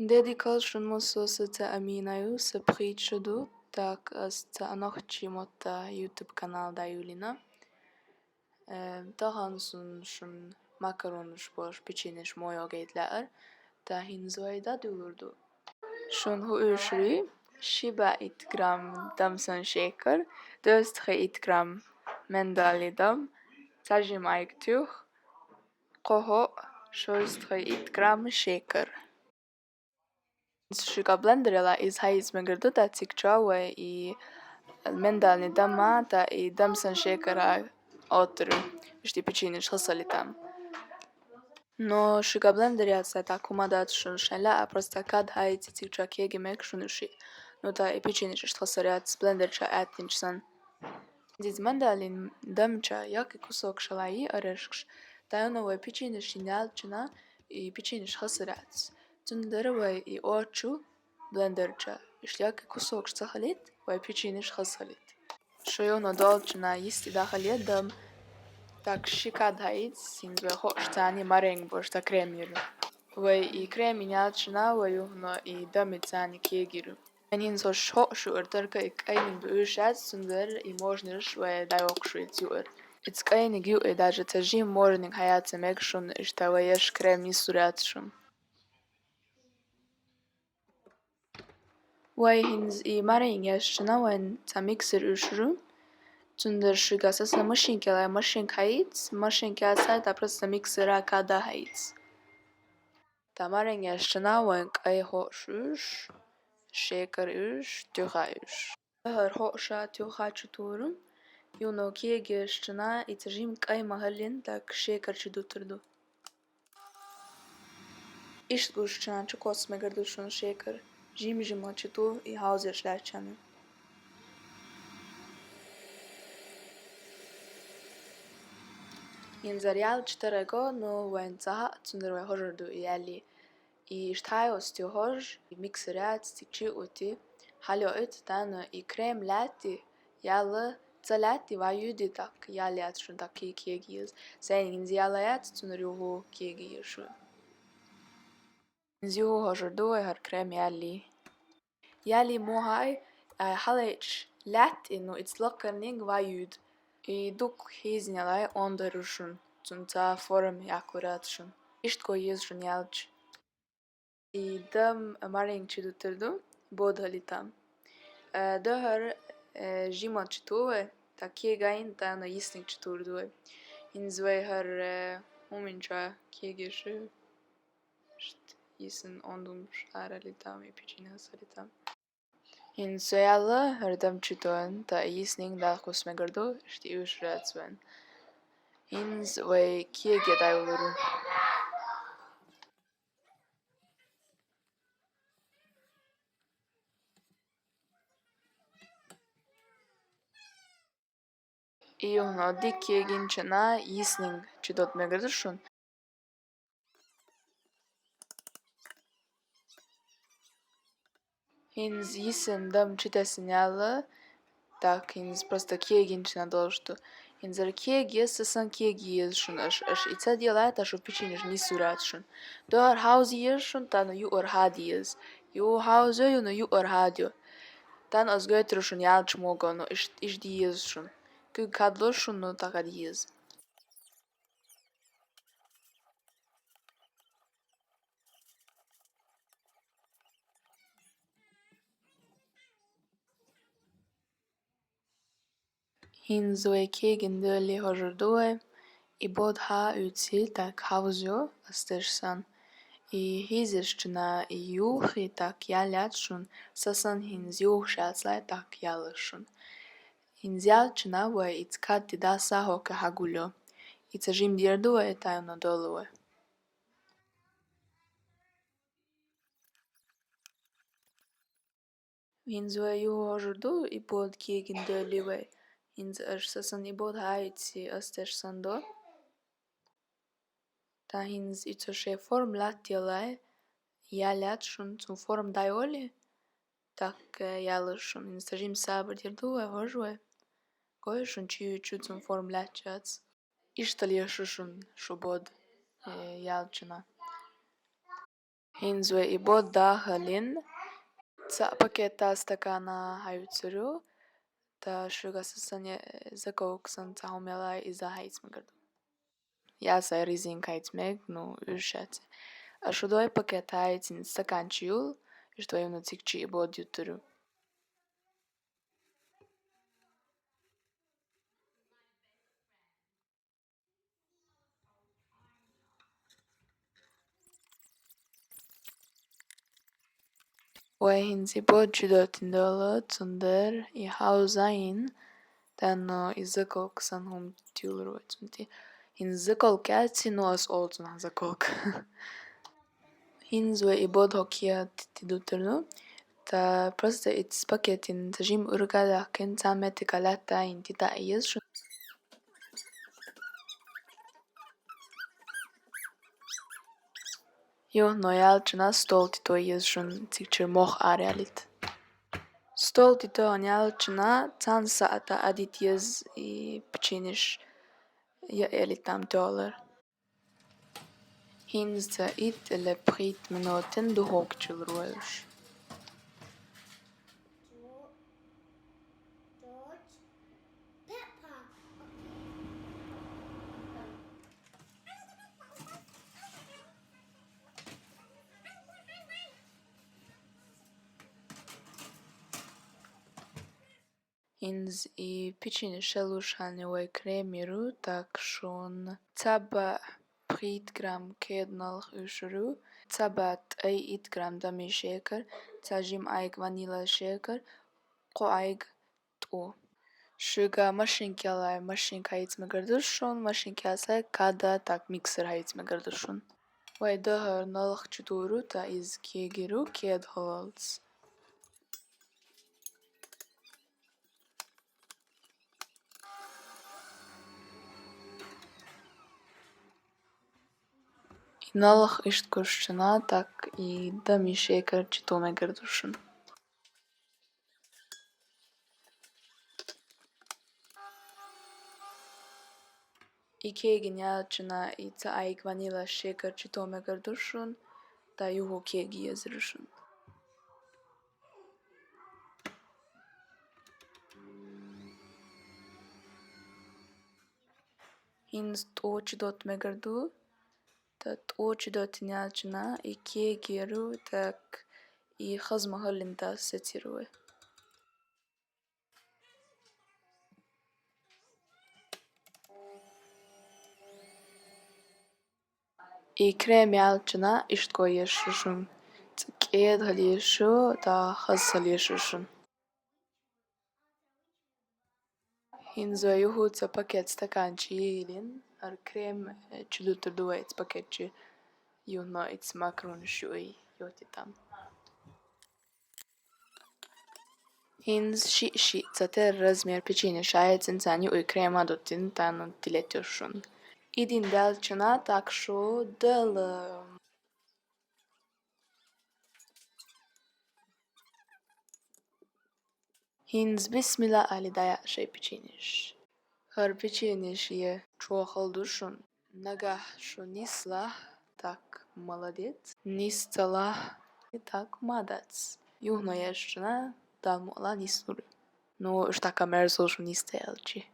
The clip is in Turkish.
Dedicațjon moso să aminaju să pričadu tak să anochči motta YouTube kanal da Julina. Tahan sun makaronus boş piçiniş moyo geitler. Tahin zoyda durdu. Shun hu üşri shiba 1 gram damsan shaker, 2 gram mendali dam, tajim ayktuh, qoho 1 gram shaker. Shiga blenderila iz haiz megrdu da cikčaue i mendalni dama da i damsan shakera otru ishti pičiniš hasalitam. No shiga blenderja se ta kumadat shun shela a prosta kad haiz cikča kegi mek shunushi. No ta i pičiniš ist hasariat blenderča atinčsan. Diz mandalin damča jaki kusok šalai areškš. Da ono vai pičiniš injalčina i pičiniš hasariat. Тундарвай и очу блендерча. Ишляки кусок сахалит, вай печениш хасалит. Шойоно долчина исти дахалит дам, так шикад хаит, синзвай хош цани маренг бош та кремиру. Вай и крем инялчина, вай юхно и дами цани кегиру. Нин со шошу уртарка и кайнинг бюшат сундер и можниш вай дайокшу и цюр. It's кайнинг ю и даже тажим морнинг хаятся мекшун, ишта вай еш крем нисурятшун. Wai hins i maring yashchina wen ta mixer ushru. Tundar shiga sasa machine kela machine haits, machine kela ta prosta mixera kada haits. Ta maring yashchina wen kai hoşuş, shaker ush, tuha ush. Her hoşa tuha chuturun. Yuno kie yashchina itajim kai mahalin tak shaker chuduturdu. İşt gushchina chukos megardushun shaker. Jim chutu i hauser şlerçanı. Inzarial czterego no węca cundrwe hożerdu jeli i sztajos ti hoż i mikseriat sticzy uti halio ut tan i krem lati jala zalati vajudi tak jaliat şun tak kiegis sen inzialayat cundruhu kiegis. Inzihu hożerdu har krem jali mohai halech lat inu itslakaning vajud. I duk hiznjalaj onda rušun, cunca form jakuratšun. Ištko jezžun jalč. I dam maring čidutrdu, bodhalitam. Döhör jima čituve, ta kiegain ta na jisnik čiturduve. Inzvej har uminča kiegišu. Jisin ondum šaralitam i pičina salitam. In sojala herdam čitoen ta jisning da kusmegardu šti ušratsven. Ins vai kiege daivuru. Iuhno dik kiegin čena jisning čitot megarduršun. Ins jisin dam čitesin jala, tak ins prosta kiegin čena dolštu. Ins ar kiegi sasan kiegi jezšun aš icad jalat aš upičiniš nisuratšun. Do ar hauzi jezšun tano ju ar hadi jez. Ju hauzo ju no ju ar hadio. Tan az götrušun jalč mogo no išdi jezšun. Kug kadlošun no takad jez. Hinzoi kiegin döli hojerdue, I bod ha utsil tak hauzio astersan. I hizirščina I juhi tak jaljatšun, sasan hinz juhšatlai tak jalšun. Hinz jalčina vai itskati da saho ka hagulio. Itsa jim dirdue tajno dolue. Hinz vai juhu hojerdu I bod kiegin döli vai. Hinz sasan I bod ha itsi astersan do. Ta hinz itsoše form latjalai jaljatšun zum form daioli, tak jalšun. Hinz tajim sabar dirdue hojue. Gojušun čiuču zum form latjats. Ištalješušun šubod jalčina. Hinzwe i bod dahalin ca paketā stakānā hajutseru ta shugasasanye zakoksan ca homelai iza haitsmagardu. Jāsai rizin kaitsmeg, nu yrshätse. Ashudoi paketā haitsin stakanchiyul, ishtoi unu cikchi i bod juturu. Hinzi bod judotindola tsunder i hausain tänno i zakoksan hum tiulruitsunti. Hin zakolk jätsi nuos oltsun zakolk. Hinzwe i bod hokia tiduternu. Ta proste its paketin tajim urgadakin tsameti kalata inti ta iyas shun. Jo no jältsena stoltito iyas shun cikchir moh arealit. Stoltito on jältsena tsansa ata adit iyas i pchinish ja elitam dollar. Hinzta it ele prit menoten du hokchul ruelsh. Hinz i pičini šelušanje kremiru tak šun caba prit gram kednal ušuru, cabat ai it gram dami šeker, cajim aig vanila šeker, ko aig tu. Šuga mašinkjalai mašinka haitsmagarduršun, mašinkjasai kada tak mixer haitsmagarduršun. Vai dahar nalach čuduru ta iz kiegiru kied holals. Nalach ishtkurshchana tak i dami shaker chitume gardushan. I kegin jälchana i ta aig vanilla shaker chitume gardushan ta juhu kegi yazrushan. Hins tochidot me gardu ta tochidot jälchana i kegiru tak i khazma hallinta setsiruwe. I krem jälchana ishtko yeshushan. Ked haliyeshu ta khaz haliyeshushan. Hinzo juhu ca paket stakanči jilin, ar krem čudutur duvaits paketči juhno its makrun shui jotitam. Hinz shi ca ter razmer pičini šajec insan ju krem adotin tanu tiletjošun. Idin delčana takšu del Hinz bismillah ali daya şey pičiniš. Har pičiniš je čohal dušun. Nagah šo nislah tak молодец. Nistalah tak madac. Juhno ješčana dalmola nisnuru. No šta kamer solšu niste elči.